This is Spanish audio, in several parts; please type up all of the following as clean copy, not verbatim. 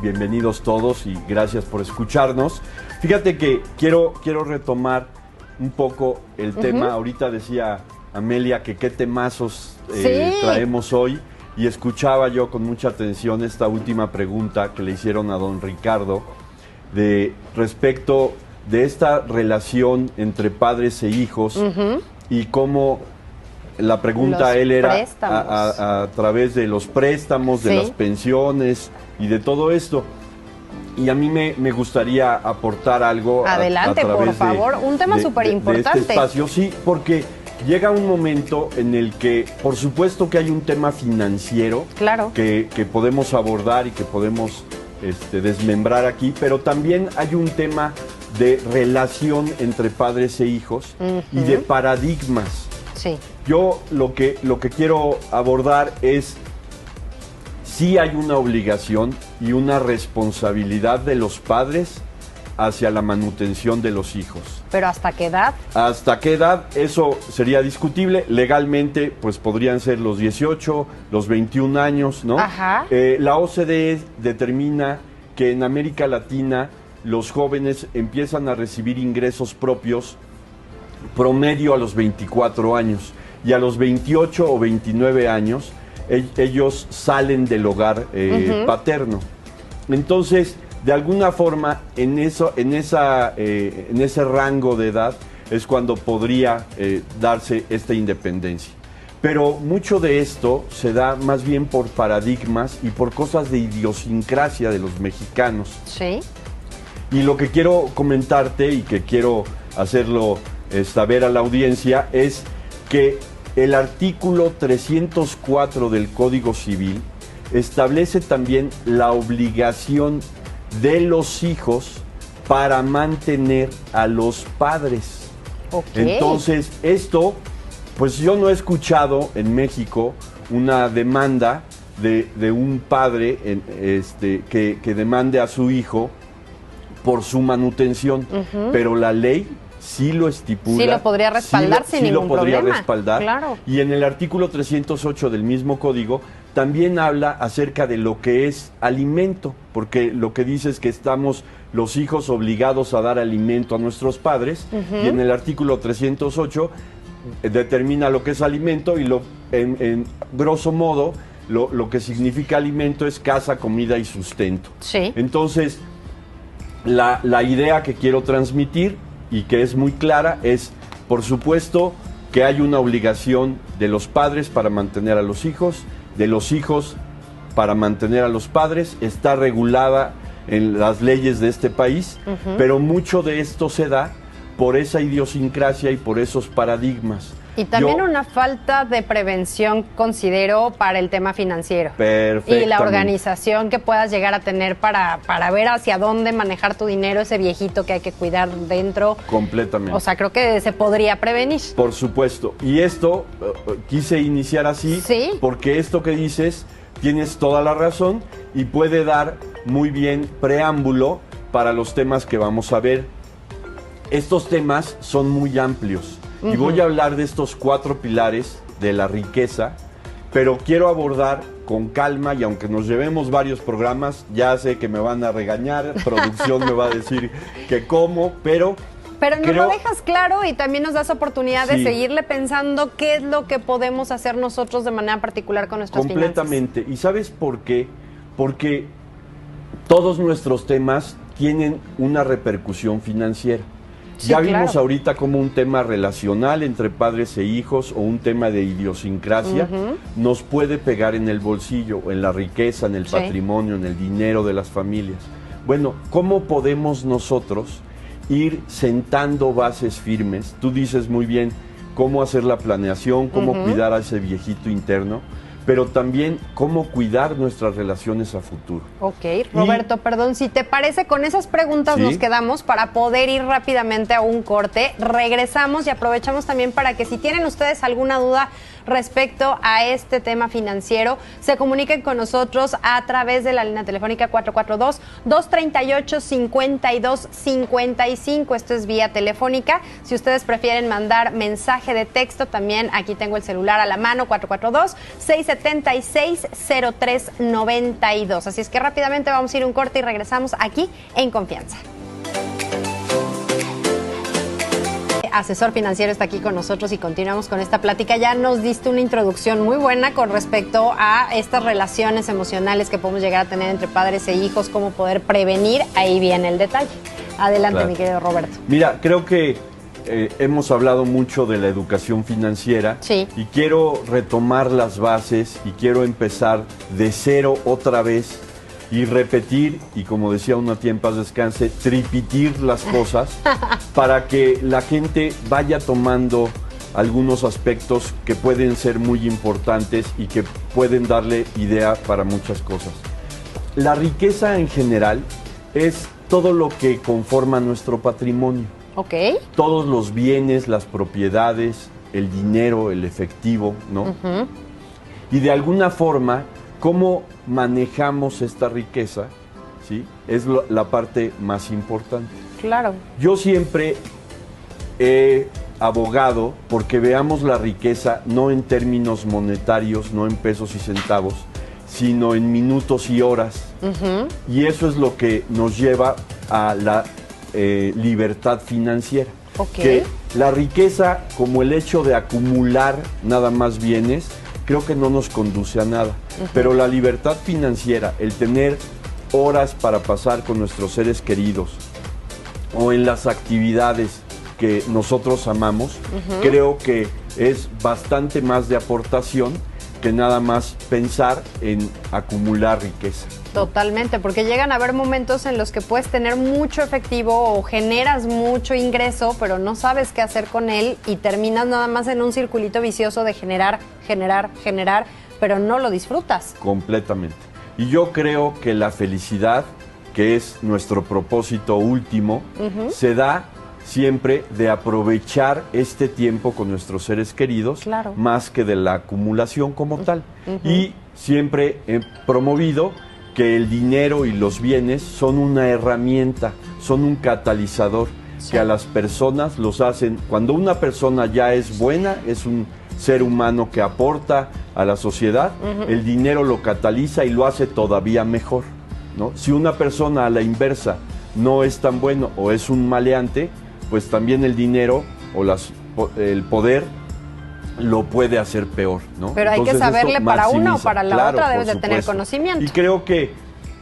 Bienvenidos todos y gracias por escucharnos. Fíjate que quiero retomar un poco el tema. Ahorita decía Amelia que qué temazos traemos hoy, y escuchaba yo con mucha atención esta última pregunta que le hicieron a don Ricardo respecto de esta relación entre padres e hijos, y cómo la pregunta a él era a través de los préstamos, de las pensiones y de todo esto. Y a mí me gustaría aportar algo. Adelante, a través por favor. Un tema súper importante. De este espacio, sí, porque llega un momento en el que, por supuesto que hay un tema financiero, claro, que podemos abordar y que podemos desmembrar aquí, pero también hay un tema de relación entre padres e hijos y de paradigmas. Sí. Yo lo que quiero abordar es si hay una obligación y una responsabilidad de los padres hacia la manutención de los hijos. ¿Pero hasta qué edad? ¿Hasta qué edad? Eso sería discutible. Legalmente, pues podrían ser los 18, los 21 años, ¿no? Ajá. La OCDE determina que en América Latina los jóvenes empiezan a recibir ingresos propios promedio a los 24 años, y a los 28 o 29 años ellos salen del hogar paterno. Entonces, de alguna forma, en ese rango de edad es cuando podría darse esta independencia. Pero mucho de esto se da más bien por paradigmas y por cosas de idiosincrasia de los mexicanos. Sí. Y lo que quiero comentarte y que quiero hacerlo saber a la audiencia es que el artículo 304 del Código Civil establece también la obligación de los hijos para mantener a los padres. Okay. Entonces, esto, pues yo no he escuchado en México una demanda de un padre que demande a su hijo por su manutención, pero la ley sí lo estipula. Sí lo podría respaldar sin ningún problema. Sí lo podría respaldar. Claro. Y en el artículo 308 del mismo código también habla acerca de lo que es alimento, porque lo que dice es que estamos los hijos obligados a dar alimento a nuestros padres, y en el artículo 308 determina lo que es alimento, y en grosso modo lo que significa alimento es casa, comida y sustento. Sí. Entonces, la idea que quiero transmitir y que es muy clara es, por supuesto, que hay una obligación de los padres para mantener a los hijos, de los hijos para mantener a los padres, está regulada en las leyes de este país, pero mucho de esto se da por esa idiosincrasia y por esos paradigmas. Y también una falta de prevención, considero, para el tema financiero. Perfectamente. Y la organización que puedas llegar a tener para ver hacia dónde manejar tu dinero, ese viejito que hay que cuidar dentro. Completamente. O sea, creo que se podría prevenir. Por supuesto. Y esto, quise iniciar así, ¿sí? Porque esto que dices, tienes toda la razón y puede dar muy bien preámbulo para los temas que vamos a ver. Estos temas son muy amplios. Y voy a hablar de estos 4 pilares de la riqueza, pero quiero abordar con calma, y aunque nos llevemos varios programas, ya sé que me van a regañar, producción me va a decir que cómo, pero nos lo dejas claro y también nos das oportunidad de seguirle pensando qué es lo que podemos hacer nosotros de manera particular con nuestras finanzas. Completamente. ¿Y sabes por qué? Porque todos nuestros temas tienen una repercusión financiera. Sí, ya vimos claro. ahorita como un tema relacional entre padres e hijos o un tema de idiosincrasia nos puede pegar en el bolsillo, en la riqueza, en el patrimonio, en el dinero de las familias. Bueno, ¿cómo podemos nosotros ir sentando bases firmes? Tú dices muy bien cómo hacer la planeación, cómo cuidar a ese viejito interno, pero también cómo cuidar nuestras relaciones a futuro. Ok, Roberto, perdón, si te parece, con esas preguntas nos quedamos para poder ir rápidamente a un corte. Regresamos y aprovechamos también para que si tienen ustedes alguna duda respecto a este tema financiero, se comuniquen con nosotros a través de la línea telefónica 442-238-5255. Esto es vía telefónica. Si ustedes prefieren mandar mensaje de texto, también aquí tengo el celular a la mano, 442-607 760392. Así es que rápidamente vamos a ir a un corte y regresamos aquí en Confianza. Asesor financiero está aquí con nosotros y continuamos con esta plática. Ya nos diste una introducción muy buena con respecto a estas relaciones emocionales que podemos llegar a tener entre padres e hijos, cómo poder prevenir. Ahí viene el detalle. Adelante, claro, mi querido Roberto. Mira, creo que hemos hablado mucho de la educación financiera, sí, y quiero retomar las bases y quiero empezar de cero otra vez y repetir, y como decía una tía en paz descanse, tripitir las cosas para que la gente vaya tomando algunos aspectos que pueden ser muy importantes y que pueden darle idea para muchas cosas. La riqueza en general es todo lo que conforma nuestro patrimonio. Ok. Todos los bienes, las propiedades, el dinero, el efectivo, ¿no? Uh-huh. Y de alguna forma, cómo manejamos esta riqueza, ¿sí? Es la parte más importante. Claro. Yo siempre he abogado porque veamos la riqueza no en términos monetarios, no en pesos y centavos, sino en minutos y horas. Uh-huh. Y eso es lo que nos lleva a la libertad financiera. Okay. Que la riqueza, como el hecho de acumular nada más bienes, creo que no nos conduce a nada. Uh-huh. Pero la libertad financiera, el tener horas para pasar con nuestros seres queridos o en las actividades que nosotros amamos, uh-huh, creo que es bastante más de aportación que nada más pensar en acumular riqueza. Totalmente, porque llegan a haber momentos en los que puedes tener mucho efectivo o generas mucho ingreso, pero no sabes qué hacer con él y terminas nada más en un circulito vicioso de generar, pero no lo disfrutas. Completamente. Y yo creo que la felicidad, que es nuestro propósito último, uh-huh, se da siempre de aprovechar este tiempo con nuestros seres queridos, claro, más que de la acumulación como tal. Uh-huh. Y siempre he promovido que el dinero y los bienes son una herramienta, son un catalizador, sí, que a las personas los hacen. Cuando una persona ya es buena, es un ser humano que aporta a la sociedad, uh-huh, el dinero lo cataliza y lo hace todavía mejor, ¿no? Si una persona a la inversa no es tan bueno o es un maleante, pues también el dinero o el poder lo puede hacer peor, ¿no? Pero hay que saberle para una o para la, claro, otra, debes de tener conocimiento. Y creo que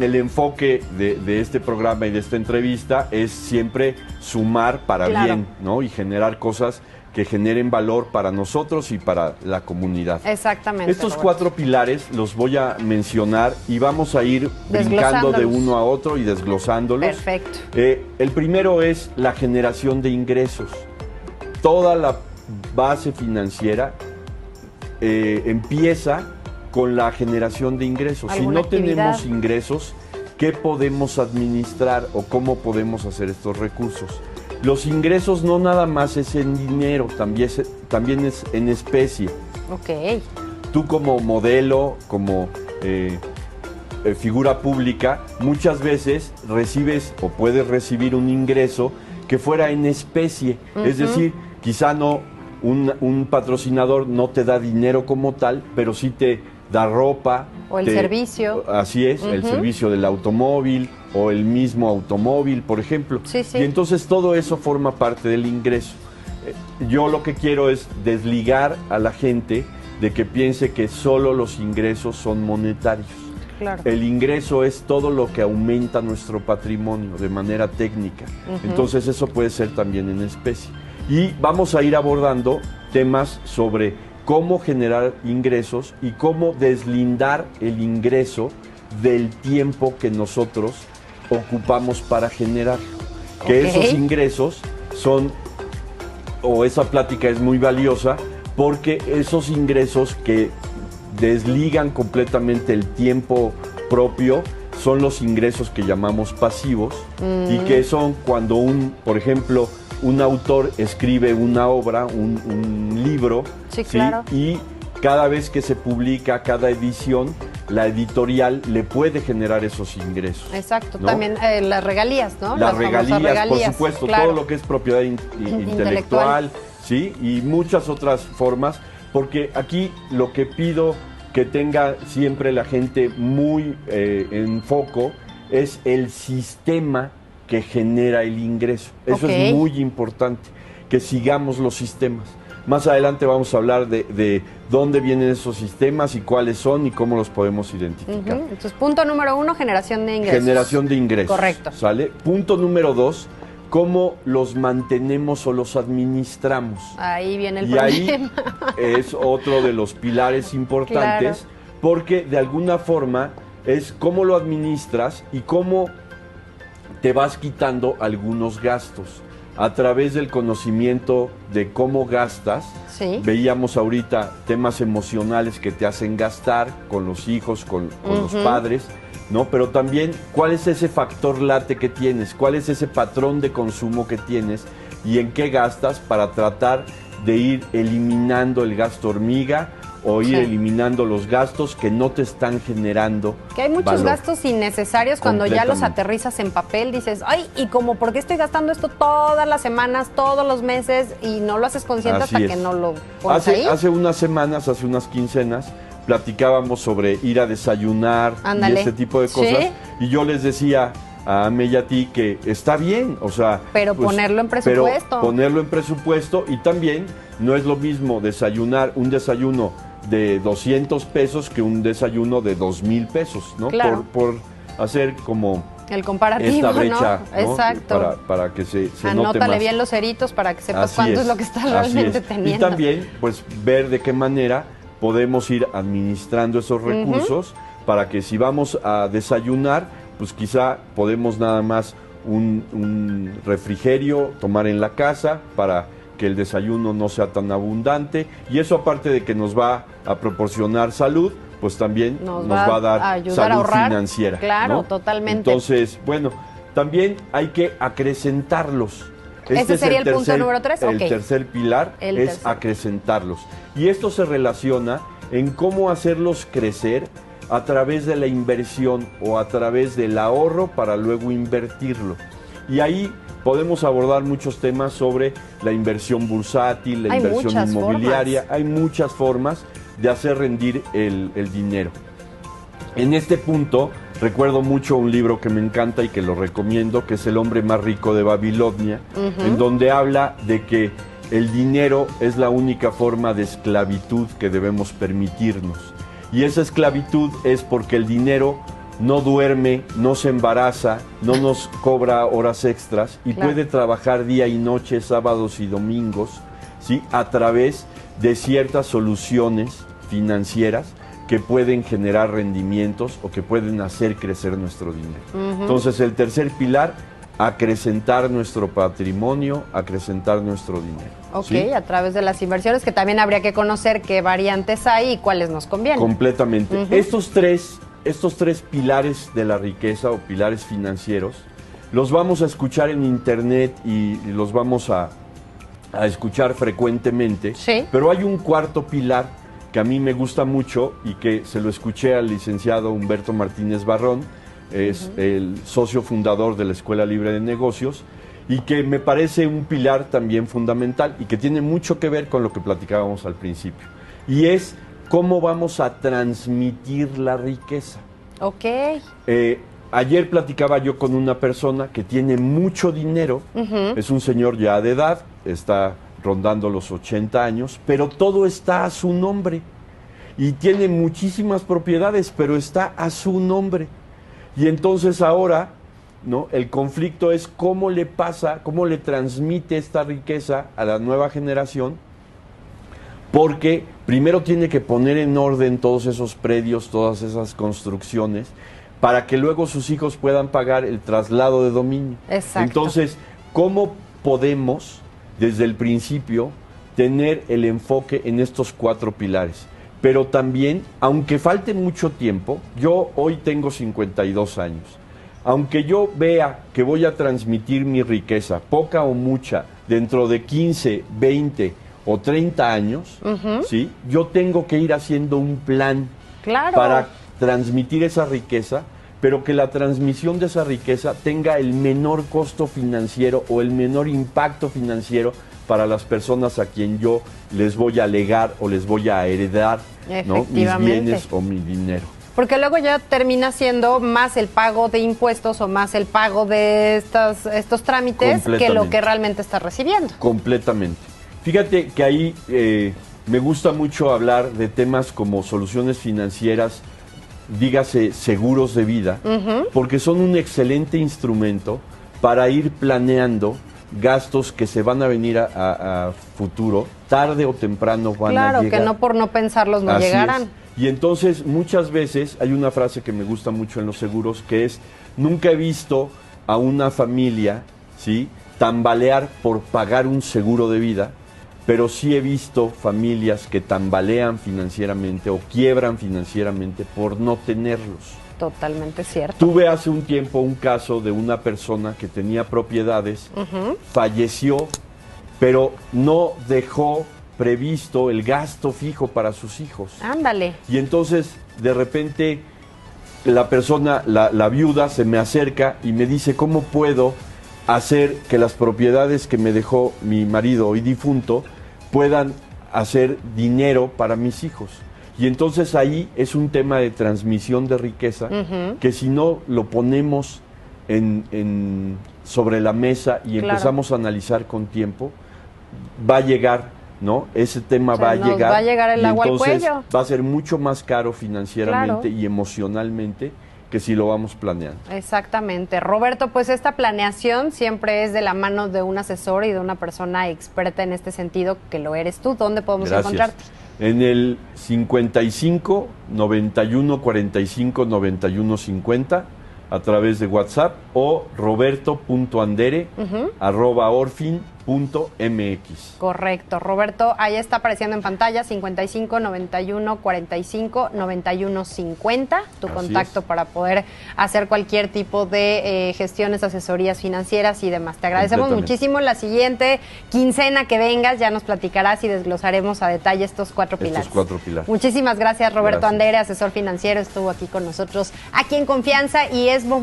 el enfoque de este programa y de esta entrevista es siempre sumar para, claro, bien, ¿no? Y generar cosas que generen valor para nosotros y para la comunidad. Exactamente. Estos 4 pilares los voy a mencionar y vamos a ir brincando de uno a otro y desglosándolos. Perfecto. El primero es la generación de ingresos. Toda la base financiera empieza con la generación de ingresos. Si no tenemos ingresos, ¿qué podemos administrar o cómo podemos hacer estos recursos? Los ingresos no nada más es en dinero, también es en especie. Ok. Tú como modelo, como figura pública, muchas veces recibes o puedes recibir un ingreso que fuera en especie. Uh-huh. Es decir, quizá no un patrocinador no te da dinero como tal, pero sí te da ropa. O el servicio. Así es, uh-huh, el servicio del automóvil o el mismo automóvil, por ejemplo. Sí, sí. Y entonces todo eso forma parte del ingreso. Yo lo que quiero es desligar a la gente de que piense que solo los ingresos son monetarios. Claro. El ingreso es todo lo que aumenta nuestro patrimonio de manera técnica. Uh-huh. Entonces eso puede ser también en especie. Y vamos a ir abordando temas sobre cómo generar ingresos y cómo deslindar el ingreso del tiempo que nosotros ocupamos para generar. Que esos ingresos son, o esa plática es muy valiosa, porque esos ingresos que desligan completamente el tiempo propio son los ingresos que llamamos pasivos, y que son cuando por ejemplo, un autor escribe una obra, un libro, sí, claro, y cada vez que se publica, cada edición, la editorial le puede generar esos ingresos. Exacto, ¿no? También las regalías, ¿no? Las regalías, por supuesto, claro, todo lo que es propiedad intelectual, ¿sí? Y muchas otras formas, porque aquí lo que pido que tenga siempre la gente muy en foco es el sistema que genera el ingreso. Eso es muy importante, que sigamos los sistemas. Más adelante vamos a hablar de dónde vienen esos sistemas y cuáles son y cómo los podemos identificar. Entonces, punto número 1, generación de ingresos. Generación de ingresos. Correcto. ¿Sale? Punto número 2, cómo los mantenemos o los administramos. Ahí viene el y problema. Ahí es otro de los pilares importantes, claro, porque de alguna forma es cómo lo administras y cómo te vas quitando algunos gastos. A través del conocimiento de cómo gastas, sí, veíamos ahorita temas emocionales que te hacen gastar con los hijos, con los padres, ¿no? Pero también, ¿cuál es ese factor late que tienes? ¿Cuál es ese patrón de consumo que tienes? ¿Y en qué gastas para tratar de ir eliminando el gasto hormiga o ir eliminando los gastos que no te están generando que hay muchos valor. Gastos innecesarios cuando ya los aterrizas en papel, dices, ay, y como, ¿por qué estoy gastando esto todas las semanas, todos los meses? Y no lo haces consciente hasta que no lo pones ahí. Hace unas semanas, hace unas quincenas, platicábamos sobre ir a desayunar. Ándale. Y este tipo de cosas. ¿Sí? Y yo les decía a Ame y a ti que está bien, o sea... Pero pues, ponerlo en presupuesto. Pero ponerlo en presupuesto, y también no es lo mismo desayunar un desayuno de 200 pesos que un desayuno de 2,000 pesos, ¿no? Claro. Por hacer como el comparativo, esta brecha, ¿no? Exacto. Para que se note Anótale más. bien los ceritos para que sepas cuánto es lo que estás realmente teniendo. Y también, pues, ver de qué manera podemos ir administrando esos recursos para que si vamos a desayunar, pues quizá podemos nada más un refrigerio tomar en la casa para que el desayuno no sea tan abundante, y eso, aparte de que nos va a proporcionar salud, pues también nos va a dar salud financiera. Claro, ¿no? Totalmente. Entonces, bueno, también hay que acrecentarlos. ¿Ese sería el punto número 3? El tercer pilar es acrecentarlos. Y esto se relaciona en cómo hacerlos crecer a través de la inversión o a través del ahorro para luego invertirlo. Y ahí podemos abordar muchos temas sobre la inversión bursátil, la inversión inmobiliaria. Hay muchas formas de hacer rendir el dinero. En este punto, recuerdo mucho un libro que me encanta y que lo recomiendo, que es El hombre más rico de Babilonia, en donde habla de que el dinero es la única forma de esclavitud que debemos permitirnos. Y esa esclavitud es porque el dinero no duerme, no se embaraza, no nos cobra horas extras y puede trabajar día y noche, sábados y domingos, ¿sí? A través de ciertas soluciones financieras que pueden generar rendimientos o que pueden hacer crecer nuestro dinero. Entonces, el tercer pilar, acrecentar nuestro patrimonio, acrecentar nuestro dinero. Ok, ¿sí? A través de las inversiones, que también habría que conocer qué variantes hay y cuáles nos convienen. Completamente. Estos tres pilares de la riqueza o pilares financieros los vamos a escuchar en internet y los vamos a escuchar frecuentemente, pero hay un cuarto pilar que a mí me gusta mucho y que se lo escuché al licenciado Humberto Martínez Barrón, es el socio fundador de la Escuela Libre de Negocios, y que me parece un pilar también fundamental y que tiene mucho que ver con lo que platicábamos al principio, y es cómo vamos a transmitir la riqueza. Ok. Ayer platicaba yo con una persona que tiene mucho dinero, es un señor ya de edad, está rondando los 80 años, pero todo está a su nombre. Y tiene muchísimas propiedades, pero está a su nombre. Y entonces ahora, ¿no? El conflicto es cómo le pasa, cómo le transmite esta riqueza a la nueva generación, porque primero tiene que poner en orden todos esos predios, todas esas construcciones, para que luego sus hijos puedan pagar el traslado de dominio. Exacto. Entonces, ¿cómo podemos, desde el principio, tener el enfoque en estos cuatro pilares? Pero también, aunque falte mucho tiempo, yo hoy tengo 52 años, aunque yo vea que voy a transmitir mi riqueza, poca o mucha, dentro de 15, 20 o 30 años, ¿sí? Yo tengo que ir haciendo un plan para transmitir esa riqueza, pero que la transmisión de esa riqueza tenga el menor costo financiero o el menor impacto financiero para las personas a quien yo les voy a legar o les voy a heredar ¿no? Mis bienes o mi dinero. Porque luego ya termina siendo más el pago de impuestos o más el pago de estos trámites que lo que realmente estás recibiendo. Completamente. Fíjate que ahí me gusta mucho hablar de temas como soluciones financieras, dígase seguros de vida, porque son un excelente instrumento para ir planeando gastos que se van a venir a futuro, tarde o temprano van a llegar. Claro, que no por no pensarlos no llegarán. Y entonces muchas veces hay una frase que me gusta mucho en los seguros que es: nunca he visto a una familia, ¿sí?, tambalear por pagar un seguro de vida, pero sí he visto familias que tambalean financieramente o quiebran financieramente por no tenerlos. Totalmente cierto. Tuve hace un tiempo un caso de una persona que tenía propiedades, falleció, pero no dejó previsto el gasto fijo para sus hijos. Ándale. Y entonces, de repente, la persona, la viuda, se me acerca y me dice: ¿cómo puedo hacer que las propiedades que me dejó mi marido hoy difunto puedan hacer dinero para mis hijos? Y entonces ahí es un tema de transmisión de riqueza que si no lo ponemos sobre la mesa y empezamos a analizar con tiempo, va a llegar, ¿no? Ese tema va a llegar. Va a llegar el agua al cuello. Va a ser mucho más caro financieramente y emocionalmente que si lo vamos planeando. Exactamente. Roberto, pues esta planeación siempre es de la mano de un asesor y de una persona experta en este sentido, que lo eres tú. ¿Dónde podemos encontrarte? En el 55 91 45 91 50 a través de WhatsApp o roberto.andere@orfin.mx. Correcto, Roberto, ahí está apareciendo en pantalla 55 91 45 91 50, tu contacto para poder hacer cualquier tipo de gestiones, asesorías financieras y demás. Te agradecemos muchísimo. La siguiente quincena que vengas ya nos platicarás y desglosaremos a detalle estos cuatro pilares. Muchísimas gracias, Roberto Andere, asesor financiero, estuvo aquí con nosotros, aquí en Confianza, y es momento